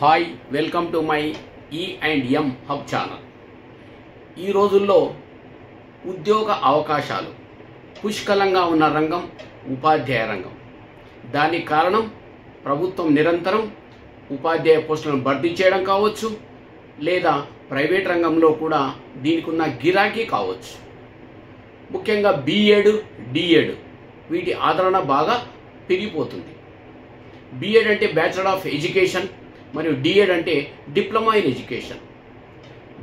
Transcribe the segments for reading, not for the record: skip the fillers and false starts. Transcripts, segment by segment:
Hi welcome to my E&M hub channel. ఈ రోజుల్లో ఉద్యోగ అవకాశాలు పుష్కలంగా ఉన్న రంగం ఉపాధ్యాయ రంగం. దానికి కారణం ప్రభుత్వం నిరంతరం ఉపాధ్యాయ పోస్టులను భర్తీ చేయడం కావచ్చు, లేదా ప్రైవేట్ రంగంలో కూడా దీనికి ఉన్న గిరాకీ కావచ్చు. ముఖ్యంగా B.Ed, D.Ed వీటి ఆదరణ బాగా పెరిగిపోతుంది. B.Ed అంటే బ్యాచిలర్ ఆఫ్ ఎడ్యుకేషన్ మరియు D.Ed అంటే డిప్లొమా ఇన్ ఎడ్యుకేషన్.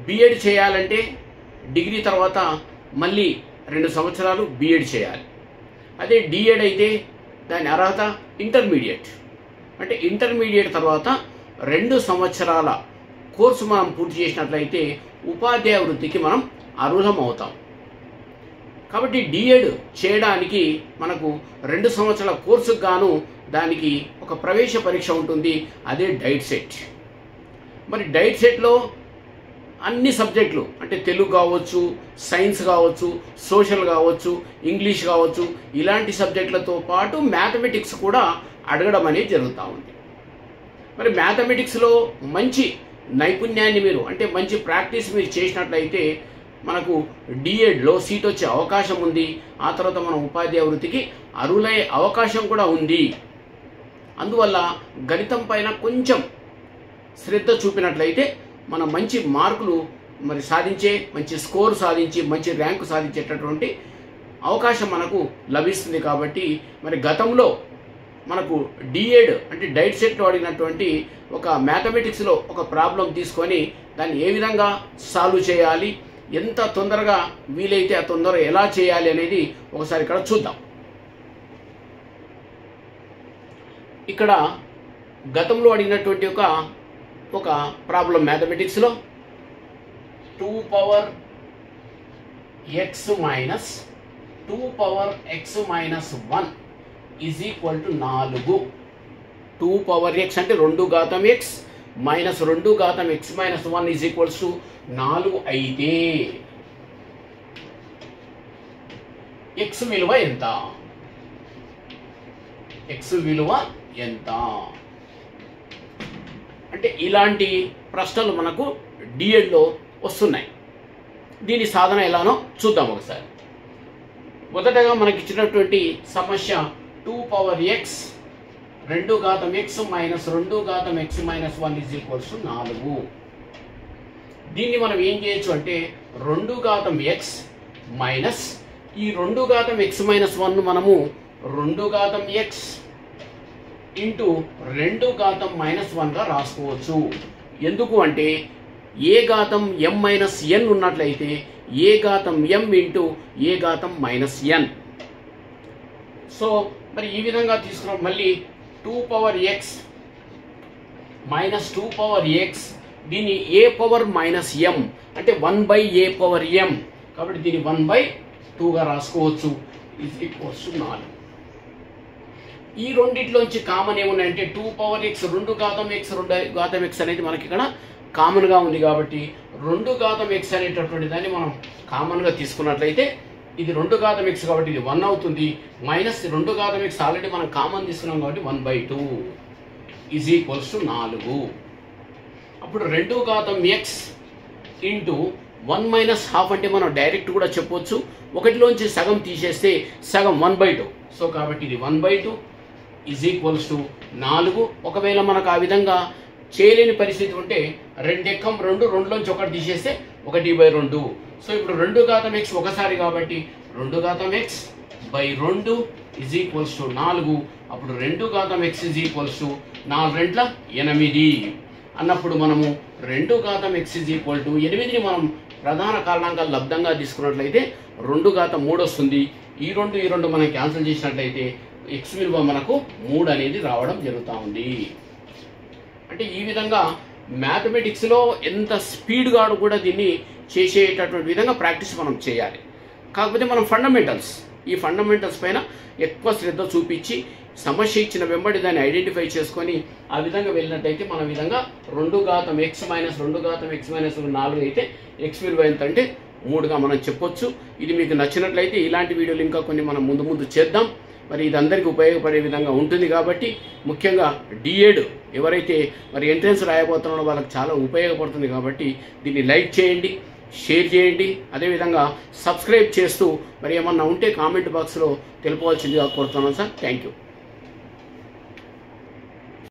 B.Ed చేయాలంటే డిగ్రీ తర్వాత మళ్ళీ 2 సంవత్సరాలు B.Ed చేయాలి. అదే D.Ed అయితే దాని అర్హత ఇంటర్మీడియట్. అంటే ఇంటర్మీడియట్ తర్వాత 2 సంవత్సరాల కోర్సు మనం పూర్తి చేసినట్లయితే ఉపాధ్యాయ వృత్తికి మనం అర్హులం అవుతాం. కాబట్టి D.Ed చేయడానికి మనకు 2 సంవత్సరాల కోర్సుకు గాను దానికి ఒక ప్రవేశ పరీక్ష ఉంటుంది, అదే డైట్ సెట్. మరి డైట్ సెట్లో అన్ని సబ్జెక్టులు అంటే తెలుగు కావచ్చు, సైన్స్ కావచ్చు, సోషల్ కావచ్చు, ఇంగ్లీష్ కావచ్చు, ఇలాంటి సబ్జెక్టులతో పాటు మ్యాథమెటిక్స్ కూడా అడగడం అనేది జరుగుతూ ఉంది. మరి మ్యాథమెటిక్స్లో మంచి నైపుణ్యాన్ని మీరు అంటే మంచి ప్రాక్టీస్ మీరు చేసినట్లయితే మనకు D.Edలో సీట్ వచ్చే అవకాశం ఉంది. ఆ తర్వాత మనం ఉపాధ్యాయ వృత్తికి అర్హులయ్యే అవకాశం కూడా ఉంది. అందువల్ల గణితం పైన కొంచెం శ్రద్ధ చూపినట్లయితే మనం మంచి మార్కులు మరి సాధించే, మంచి స్కోర్ సాధించి మంచి ర్యాంకు సాధించేటటువంటి అవకాశం మనకు లభిస్తుంది. కాబట్టి మరి గతంలో మనకు D.Ed అంటే డైట్ సెట్లో అడిగినటువంటి ఒక మ్యాథమెటిక్స్లో ఒక ప్రాబ్లం తీసుకొని దాన్ని ఏ విధంగా సాల్వ్ చేయాలి, ఎంత తొందరగా వీలైతే ఆ తొందరగా ఎలా చేయాలి అనేది ఒకసారి ఇక్కడ చూద్దాం. ఇక్కడ గతంలో అడిగినటువంటి ఒక ప్రాబ్లం మ్యాథమెటిక్స్లో 2 power x minus 2 power x minus 1 is equal to 4. 2 power x అంటే 2 ఘాతం x మైనస్ 2 ఘాతం x minus 1 is equals to 4 అయితే x విలువ ఎంత? x విలువ ఎంత అంటే ఇలాంటి ప్రశ్నలు మనకు D.Edలో వస్తున్నాయి. దీని సాధన ఎలానో చూద్దాం ఒకసారి. మొదటగా మనకి ఇచ్చినటువంటి సమస్య 2 పవర్ x 2 ఘాతం x మైనస్ 2 ఘాతం x minus 1 is equals to 4. దీన్ని మనం ఏం చేయొచ్చు అంటే 2 ఘాతం x మైనస్ ఈ 2 ఘాతం x మైనస్ 1 మనము 2 ఘాతం x ఇంటూ 2 ఘాతం మైనస్ 1గా రాసుకోవచ్చు. ఎందుకు అంటే ఏ ఘాతం m మైనస్ n ఉన్నట్లయితే ఏ ఘాతం m ఇంటూ ఏ ఘాతం మైనస్ n. సో మరి ఈ విధంగా తీసుకున్నాం. మళ్ళీ 2 power x minus 2 power x దీన్ని a పవర్ మైనస్ m అంటే 1/a పవర్ m కాబట్టి దీన్ని 1/2గా రాసుకోవచ్చు. Is equals to 4. ఈ రెండిట్లోంచి కామన్ ఏమున్నాయంటే 2 పవర్ x 2 ఘాతం x 2 ఘాతం x అనేది మనకి ఇక్కడ కామన్గా ఉంది. కాబట్టి 2 ఘాతం x అనేటటువంటి దాన్ని మనం కామన్గా తీసుకున్నట్లయితే ఇది 2 ఘాతం x కాబట్టి ఇది 1 అవుతుంది. మైనస్ 2 ఘాతం x ఆల్రెడీ మనం కామన్ తీసుకున్నాం కాబట్టి 1/2 ఈజ్ ఈక్వల్స్ టు 4. అప్పుడు 2 ఘాతం x ఇంటూ 1 మైనస్ హాఫ్ అంటే మనం డైరెక్ట్ కూడా చెప్పొచ్చు. ఒకటిలోంచి సగం తీసేస్తే సగం 1/2. సో కాబట్టి ఇది 1/2 ఈజ్ ఈక్వల్స్ టు 4. ఒకవేళ మనకు ఆ విధంగా చేయలేని పరిస్థితి ఉంటే 2 ఎక్కం 2 2లోంచి 1 తీసేస్తే 1/2. సో ఇప్పుడు 2 ఘాతం x ఒకసారి కాబట్టి 2 ఘాతం x by 2 is equals to 4. అప్పుడు 2 ఘాతం x ఈజ్ ఈక్వల్స్ టు 4 2 8 అన్నప్పుడు మనము 2 ఘాతం x ఈజ్ ఈక్వల్ టు 8ని మనం ప్రధాన కారణాంకాలు లబ్ధంగా తీసుకున్నట్లయితే 2 ఘాతం 3 వస్తుంది. ఈ 2 మనం క్యాన్సిల్ చేసినట్లయితే x విలువ మనకు 3 అనేది రావడం జరుగుతూ ఉంది. అంటే ఈ విధంగా మ్యాథమెటిక్స్లో ఎంత స్పీడ్గా కూడా దీన్ని చేసేటటువంటి విధంగా ప్రాక్టీస్ మనం చేయాలి. కాకపోతే మనం ఈ ఫండమెంటల్స్ పైన ఎక్కువ శ్రద్ధ చూపించి సమస్య ఇచ్చిన వెంబడి దాన్ని ఐడెంటిఫై చేసుకొని ఆ విధంగా వెళ్ళినట్టయితే మన విధంగా 2 ఘాతం x మైనస్ 2 ఘాతం x మైనస్ 4 అయితే x విలువ ఎంత అంటే 3గా మనం చెప్పొచ్చు. ఇది మీకు నచ్చినట్లయితే ఇలాంటి వీడియోలు ఇంకా కొన్ని మనం ముందు చేద్దాం. మరి ఇది అందరికీ ఉపయోగపడే విధంగా ఉంటుంది కాబట్టి ముఖ్యంగా డిఎడ్ ఎవరైతే మరి ఎంట్రన్స్ రాయబోతున్నారో వాళ్ళకి చాలా ఉపయోగపడుతుంది కాబట్టి దీన్ని లైక్ చేయండి, షేర్ చేయండి, అదేవిధంగా సబ్స్క్రైబ్ చేస్తూ మరి ఏమన్నా ఉంటే కామెంట్ బాక్స్లో తెలుపవలసిందిగా కోరుతున్నాను సార్. Thank you.